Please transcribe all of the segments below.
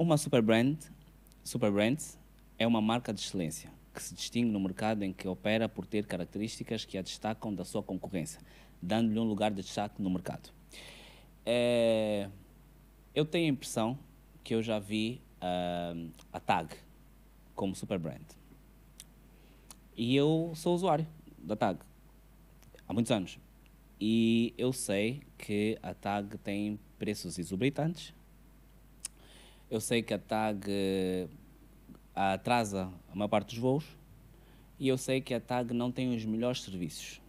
Uma super brand é uma marca de excelência que se distingue no mercado em que opera por ter características que a destacam da sua concorrência, dando-lhe um lugar de destaque no mercado. Eu tenho a impressão que eu já vi a TAG como super brand. E eu sou usuário da TAG há muitos anos. E eu sei que a TAG tem preços exorbitantes. Eu sei que a TAG atrasa a maior parte dos voos. E eu sei que a TAG não tem os melhores serviços.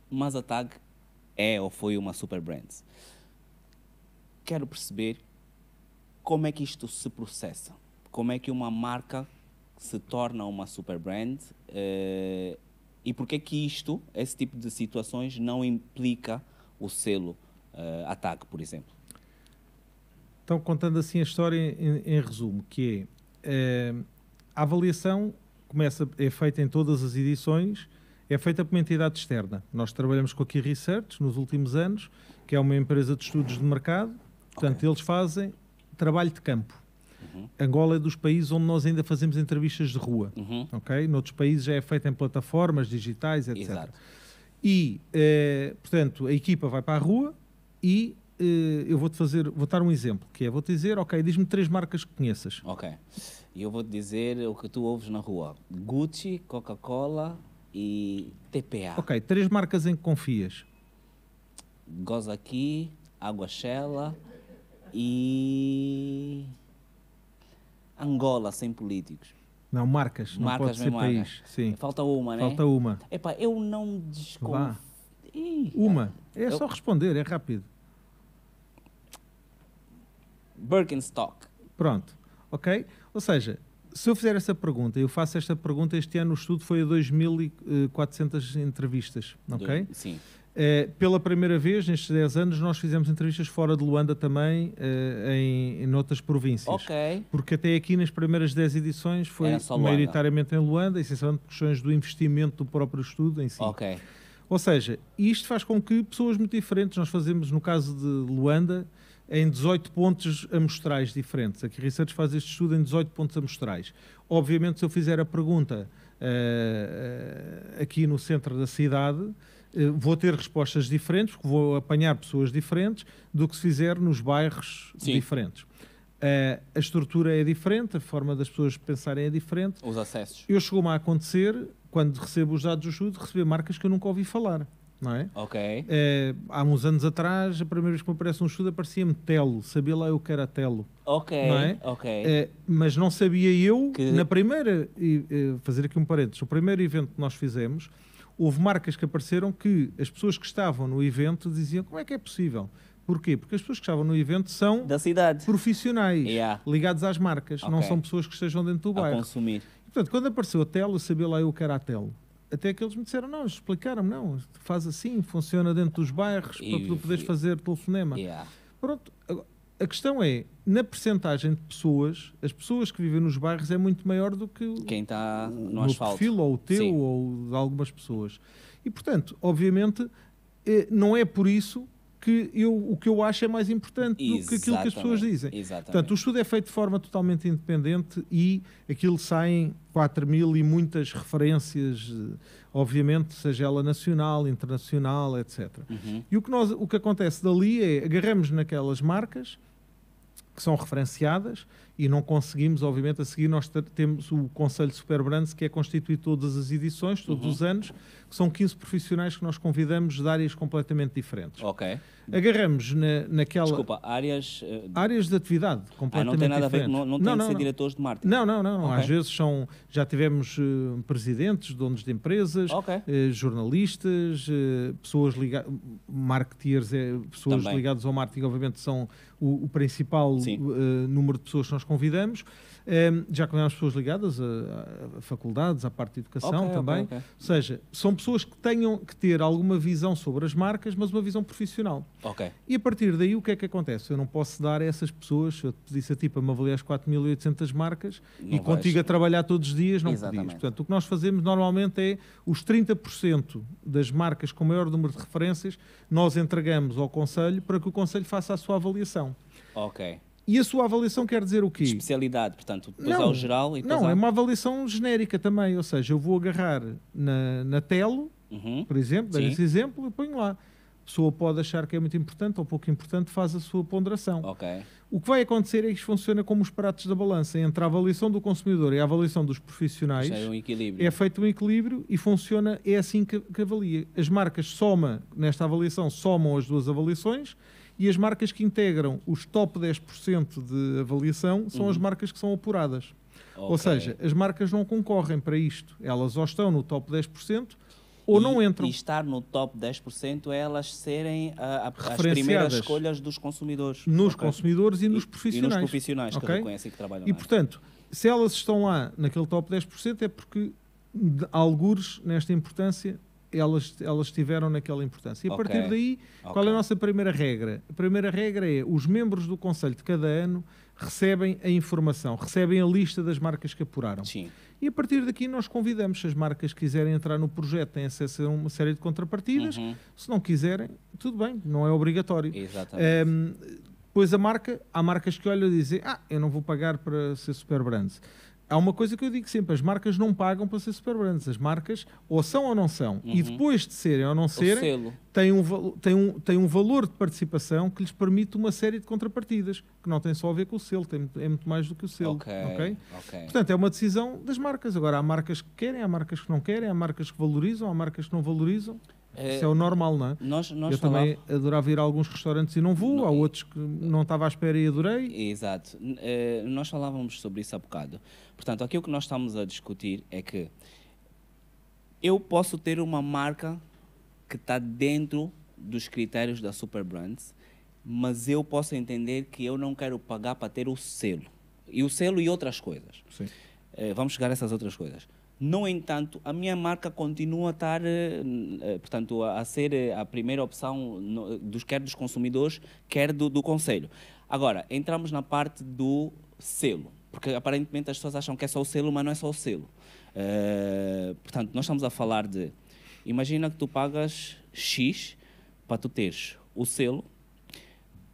Mas a TAG é ou foi uma super brand. Quero perceber como é que isto se processa. Como é que uma marca se torna uma super brand e porque é que esse tipo de situações não implica o selo a TAG, por exemplo. Então, contando assim a história em resumo, que é a avaliação é feita em todas as edições, é feita por uma entidade externa. Nós trabalhamos com a Key Research nos últimos anos, que é uma empresa de estudos de mercado, portanto, eles fazem trabalho de campo. Angola é dos países onde nós ainda fazemos entrevistas de rua. Okay? Noutros países já é feito em plataformas digitais, etc. Exato. E, portanto, a equipa vai para a rua e eu vou dar um exemplo, que é, vou-te dizer, ok, diz-me 3 marcas que conheças. Ok. E eu vou-te dizer o que tu ouves na rua. Gucci, Coca-Cola e TPA. Ok, 3 marcas em que confias. Goza aqui, Água Shella e... Angola, sem políticos. Não, marcas, não pode ser país. Sim. Falta uma, né? Falta uma. Epá, eu não desconfio. Uma. É só responder, é rápido. Birkenstock. Pronto. Ok? Ou seja, se eu fizer essa pergunta, eu faço esta pergunta, este ano o estudo foi a 2.400 entrevistas. Ok? Sim. Pela primeira vez, nestes 10 anos, nós fizemos entrevistas fora de Luanda também, em outras províncias. Ok. Porque até aqui, nas primeiras 10 edições, foi maioritariamente em Luanda, essencialmente por questões do investimento do próprio estudo em si. Ok. Ou seja, isto faz com que pessoas muito diferentes, nós fazemos, no caso de Luanda, em 18 pontos amostrais diferentes. A Key Research faz este estudo em 18 pontos amostrais. Obviamente, se eu fizer a pergunta aqui no centro da cidade, vou ter respostas diferentes, porque vou apanhar pessoas diferentes do que se fizer nos bairros diferentes. A estrutura é diferente, a forma das pessoas pensarem é diferente. Os acessos. Eu chegou-me a acontecer, quando recebo os dados do estudo, receber marcas que eu nunca ouvi falar. Não é? Ok. Há uns anos atrás, a primeira vez que me aparece um estudo, aparecia-me Telo. Sabia lá eu que era Telo. Ok. Não é? Ok. Mas não sabia eu que na primeira... fazer aqui um parênteses. O primeiro evento que nós fizemos, houve marcas que apareceram que as pessoas que estavam no evento diziam como é que é possível? Porquê? Porque as pessoas que estavam no evento são da cidade, profissionais, ligados às marcas. Não são pessoas que estejam dentro do bairro. A consumir. E, portanto, quando apareceu a Telo, sabia lá eu que era a Telo. Até que eles me disseram, não, explicaram-me, não, faz assim, funciona dentro dos bairros para tu poderes fazer telefonema. Pronto, a questão é, na percentagem de pessoas, as pessoas que vivem nos bairros é muito maior do que quem está no asfalto. Perfil, ou o teu, ou de algumas pessoas. E, portanto, obviamente, não é por isso que o que eu acho é mais importante do que aquilo que as pessoas dizem. Portanto, o estudo é feito de forma totalmente independente e aquilo saem 4.000 e muitas referências, obviamente, seja ela nacional, internacional, etc. E o que acontece dali é, agarramos naquelas marcas que são referenciadas e não conseguimos, obviamente, a seguir nós temos o Conselho de Super Brands, que é constituído todas as edições, todos os anos, que são 15 profissionais que nós convidamos de áreas completamente diferentes. Ok. Agarramos naquela... Desculpa, áreas... áreas de atividade completamente não tem nada diferentes. a ver, não tem que ser diretores de marketing? Não. Okay. Às vezes já tivemos presidentes, donos de empresas, jornalistas, pessoas ligadas... Marketeers, pessoas ligadas ao marketing, obviamente, são o principal número de pessoas que nós convidamos. Já convidamos pessoas ligadas a faculdades, à parte de educação também. Ou seja, são pessoas que tenham que ter alguma visão sobre as marcas, mas uma visão profissional. E a partir daí, o que é que acontece? Eu não posso dar a essas pessoas, se eu te pedisse a ti para me avaliar as 4.800 marcas e contigo a trabalhar todos os dias, não podias. Portanto, o que nós fazemos normalmente é os 30% das marcas com maior número de referências, nós entregamos ao Conselho para que o Conselho faça a sua avaliação. E a sua avaliação quer dizer o quê? Especialidade, portanto, depois ao geral e depois Não, é uma avaliação genérica também, ou seja, eu vou agarrar na Telo, por exemplo, dando esse exemplo, e ponho lá. A pessoa pode achar que é muito importante ou pouco importante, faz a sua ponderação. Okay. O que vai acontecer é que isto funciona como os pratos da balança, entre a avaliação do consumidor e a avaliação dos profissionais. É um equilíbrio. É feito um equilíbrio e funciona, é assim que avalia. As marcas nesta avaliação, somam as duas avaliações, e as marcas que integram os top 10% de avaliação são as marcas que são apuradas. Ou seja, as marcas não concorrem para isto. Elas ou estão no top 10% ou não entram. E estar no top 10% é elas serem as primeiras escolhas dos consumidores. Nos consumidores e nos profissionais. E nos profissionais que reconhecem que trabalham mais. E, portanto, se elas estão lá naquele top 10% é porque, algures, nesta importância, elas estiveram naquela importância. E a partir daí, qual é a nossa primeira regra? A primeira regra é: os membros do Conselho de cada ano recebem a informação, recebem a lista das marcas que apuraram. Sim. E a partir daqui nós convidamos, se as marcas quiserem entrar no projeto, têm acesso a uma série de contrapartidas. Se não quiserem, tudo bem, não é obrigatório. Exatamente. Depois há marcas que olham e dizem: eu não vou pagar para ser Superbrands. Há uma coisa que eu digo sempre: as marcas não pagam para ser Superbrands. As marcas ou são ou não são. E depois de serem ou não serem, têm um valor de participação que lhes permite uma série de contrapartidas, que não tem só a ver com o selo, é muito mais do que o selo. Okay? Portanto, é uma decisão das marcas. Agora, há marcas que querem, há marcas que não querem, há marcas que valorizam, há marcas que não valorizam. Isso é o normal, não é? Eu também adorava ir a alguns restaurantes e não vou, há outros que não estava à espera e adorei. Exato. Nós falávamos sobre isso há bocado. Portanto, aqui o que nós estamos a discutir é que eu posso ter uma marca que está dentro dos critérios da Superbrands, mas eu posso entender que eu não quero pagar para ter o selo. E o selo e outras coisas. Sim. Vamos chegar a essas outras coisas. No entanto, a minha marca continua a estar, portanto, a ser a primeira opção quer dos consumidores, quer do Conselho. Agora, entramos na parte do selo, porque aparentemente as pessoas acham que é só o selo, mas não é só o selo. Portanto, nós estamos a falar de... Imagina que tu pagas X para tu teres o selo,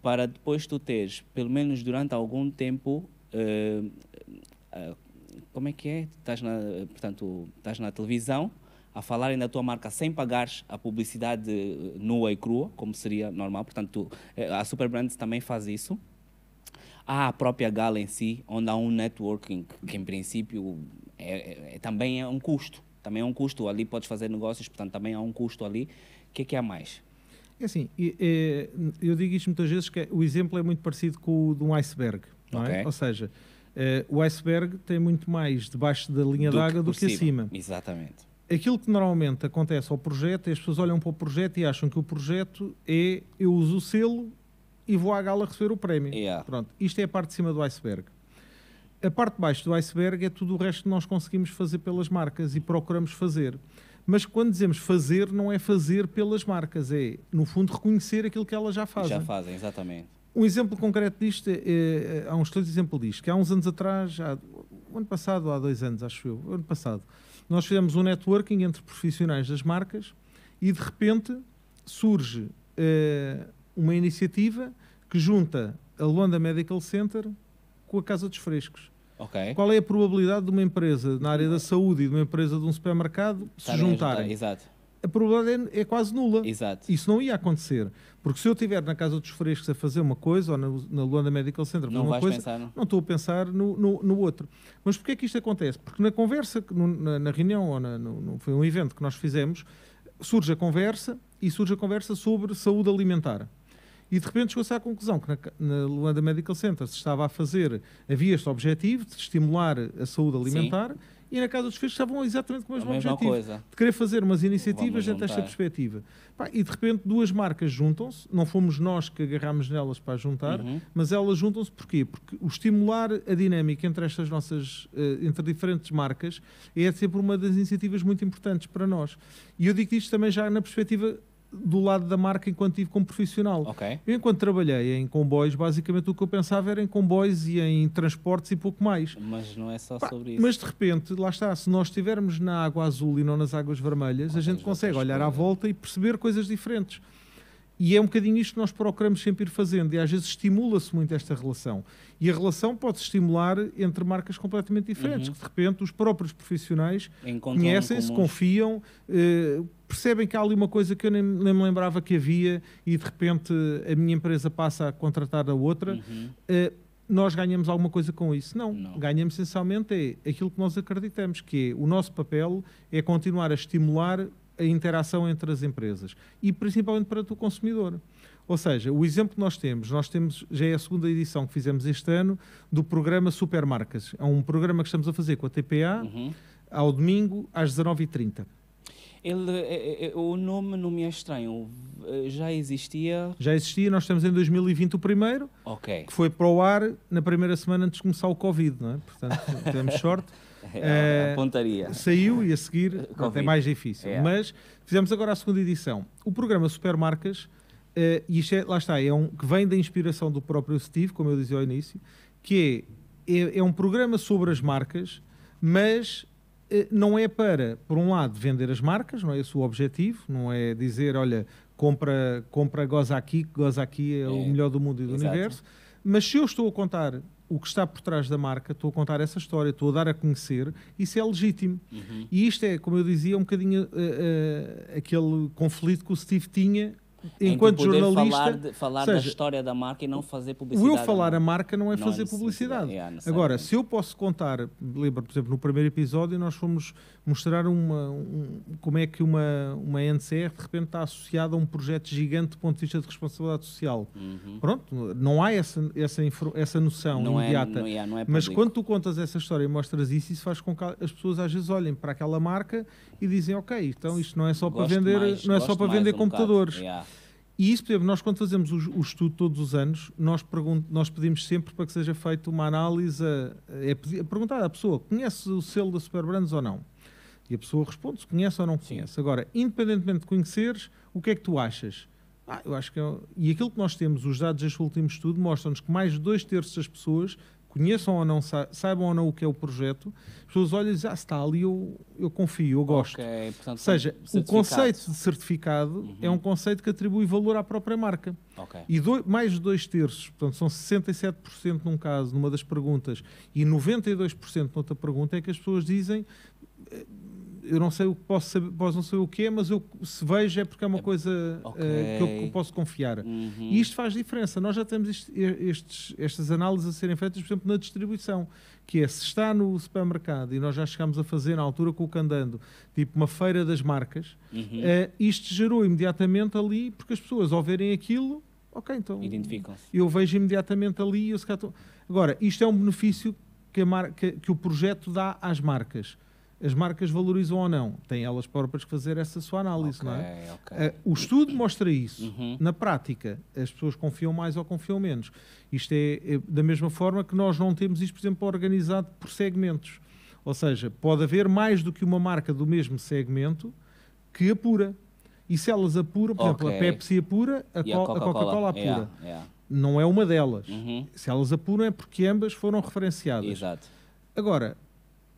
para depois tu teres, pelo menos durante algum tempo... como é que é? Estás na televisão a falarem da tua marca sem pagares a publicidade nua e crua, como seria normal. Portanto, a Superbrands também faz isso. Há a própria Gala em si, onde há um networking que em princípio também é um custo. Também é um custo. Ali podes fazer negócios, portanto, também há um custo ali. O que é há mais? É assim, eu digo isto muitas vezes, que o exemplo é muito parecido com o de um iceberg, não é? Ou seja... o iceberg tem muito mais debaixo da linha d'água do que acima. Exatamente. Aquilo que normalmente acontece ao projeto é as pessoas olham para o projeto e acham que o projeto é: eu uso o selo e vou à gala receber o prémio. Pronto, isto é a parte de cima do iceberg. A parte de baixo do iceberg é tudo o resto que nós conseguimos fazer pelas marcas e procuramos fazer. Mas quando dizemos fazer, não é fazer pelas marcas, é, no fundo, reconhecer aquilo que elas já fazem. Já fazem, exatamente. Um exemplo concreto disto, há um excelente exemplo disto, que há uns anos atrás, o ano passado, há 2 anos, acho eu, ano passado, nós fizemos um networking entre profissionais das marcas e, de repente, surge uma iniciativa que junta a Luanda Medical Center com a Casa dos Frescos. Qual é a probabilidade de uma empresa na área da saúde e de uma empresa de um supermercado se juntarem? Exato. A probabilidade é quase nula. Exato. Isso não ia acontecer. Porque se eu estiver na Casa dos Frescos a fazer uma coisa, ou na Luanda Medical Center a fazer uma coisa, não estou a pensar no outro. Mas porquê é que isto acontece? Porque na conversa, na reunião, ou foi um evento que nós fizemos, surge a conversa sobre saúde alimentar. E de repente chegou-se à conclusão que na Luanda Medical Center havia este objetivo de estimular a saúde alimentar. Sim. E na Casa dos Frescos estavam exatamente com o mesmo objetivo, de querer fazer umas iniciativas dentro desta perspectiva. E de repente 2 marcas juntam-se, não fomos nós que agarrámos nelas para juntar, mas elas juntam-se porquê? Porque o estimular a dinâmica entre estas nossas, entre diferentes marcas, é sempre uma das iniciativas muito importantes para nós. E eu digo isto também já na perspectiva do lado da marca enquanto estive como profissional. Eu, enquanto trabalhei em comboios, basicamente o que eu pensava era em comboios e em transportes e pouco mais. Mas não é só sobre isso. Mas de repente, lá está, se nós estivermos na água azul e não nas águas vermelhas, a gente consegue olhar à volta e perceber coisas diferentes. E é um bocadinho isto que nós procuramos sempre ir fazendo, e às vezes estimula-se muito esta relação. E a relação pode-se estimular entre marcas completamente diferentes, que de repente os próprios profissionais conhecem-se, confiam, percebem que há ali uma coisa que eu nem me lembrava que havia, e de repente a minha empresa passa a contratar a outra. Nós ganhamos alguma coisa com isso? Não. Ganhamos essencialmente aquilo que nós acreditamos, que é o nosso papel é continuar a estimular a interação entre as empresas e principalmente para o consumidor. Ou seja, o exemplo que nós temos, já é a segunda edição que fizemos este ano do programa Supermarcas. É um programa que estamos a fazer com a TPA ao domingo às 19h30. O nome não me é estranho. Já existia? Já existia, nós estamos em 2020 o primeiro, que foi para o ar na primeira semana antes de começar o Covid, não é? Portanto, tivemos sorte. A pontaria. Saiu e a seguir é mais difícil. Mas fizemos agora a segunda edição. O programa Supermarcas, e isto lá está, que vem da inspiração do próprio Steve, como eu dizia ao início, que é um programa sobre as marcas, mas não é para, por um lado, vender as marcas, não é esse o objetivo, não é dizer, olha, compra goza aqui, que goza aqui é o melhor do mundo e do universo, mas se eu estou a contar o que está por trás da marca, estou a contar essa história, estou a dar a conhecer, isso é legítimo. E isto é, como eu dizia, um bocadinho aquele conflito que o Steve tinha enquanto jornalista. Falar da história da marca e não fazer publicidade. O eu falar a marca não é fazer publicidade. Agora, se eu posso contar, lembra, por exemplo, no primeiro episódio nós fomos mostrar como é que uma NCR de repente está associada a um projeto gigante do ponto de vista de responsabilidade social. Pronto, não há essa noção imediata. Não é mas quando tu contas essa história e mostras isso faz com que as pessoas às vezes olhem para aquela marca e dizem, ok, então isto não é só para vender computadores. E isso, por exemplo, nós quando fazemos o estudo todos os anos, nós pedimos sempre para que seja feita uma análise, perguntar à pessoa, conhece o selo da Superbrands ou não? E a pessoa responde se conhece ou não conhece. Agora, independentemente de conheceres, o que é que tu achas? Eu acho que e aquilo que nós temos, os dados deste último estudo, mostram-nos que mais de 2/3 das pessoas conheçam ou não, saibam ou não o que é o projeto, as pessoas olham e dizem, se está ali, eu confio, eu gosto. Portanto, ou seja, o conceito de certificado é um conceito que atribui valor à própria marca. E mais de 2/3, portanto são 67% num caso, numa das perguntas, e 92% noutra pergunta, é que as pessoas dizem, eu não sei o que posso saber, posso não saber o que é, mas se vejo é porque é uma coisa que eu posso confiar. E isto faz diferença. Nós já temos estas análises a serem feitas, por exemplo, na distribuição, que é, se está no supermercado, e nós já chegámos a fazer na altura com o Candando, tipo uma feira das marcas, isto gerou imediatamente ali, porque as pessoas ao verem aquilo, então identificam-se. Eu vejo imediatamente ali. Agora, isto é um benefício que o projeto dá às marcas. As marcas valorizam ou não? Têm elas próprias que fazer essa sua análise, não é? O estudo mostra isso. Na prática, as pessoas confiam mais ou confiam menos. Isto é da mesma forma que nós não temos isto, por exemplo, organizado por segmentos. Ou seja, pode haver mais do que uma marca do mesmo segmento que apura. E se elas apuram, por exemplo, a Pepsi apura, a Coca-Cola apura. Não é uma delas. Se elas apuram é porque ambas foram referenciadas. Exato. Agora,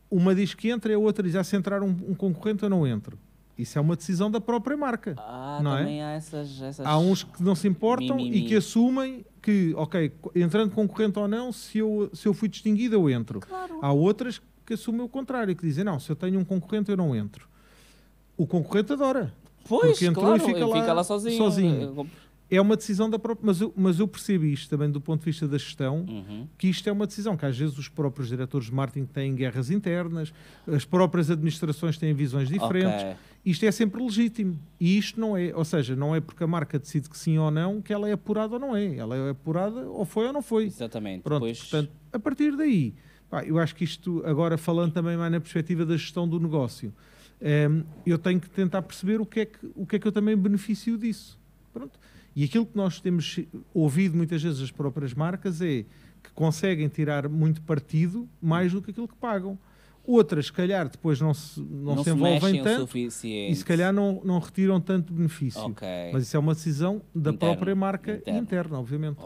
uma diz que entra e a outra diz, se entrar um concorrente eu não entro. Isso é uma decisão da própria marca. Não também é? há essas... Há uns que não se importam e que assumem que, entrando concorrente ou não, se eu fui distinguido, eu entro. Claro. Há outras que assumem o contrário, que dizem, não, se eu tenho um concorrente, eu não entro. O concorrente adora. Pois, porque entrou e fica lá sozinho. É uma decisão da própria... Mas eu percebo isto também do ponto de vista da gestão, que isto é uma decisão que às vezes os próprios diretores de marketing têm guerras internas, as próprias administrações têm visões diferentes. Isto é sempre legítimo. E isto não é... Ou seja, não é porque a marca decide que sim ou não, que ela é apurada ou não é. Ela é apurada ou foi ou não foi. Exatamente. Pronto, portanto, a partir daí, eu acho que isto, agora falando também mais na perspectiva da gestão do negócio, eu tenho que tentar perceber o que é que eu também beneficio disso. Pronto. E aquilo que nós temos ouvido muitas vezes das próprias marcas é que conseguem tirar muito partido mais do que aquilo que pagam. Outras, se calhar, depois não se envolvem tanto e se calhar não retiram tanto benefício. Mas isso é uma decisão da própria marca interna, obviamente.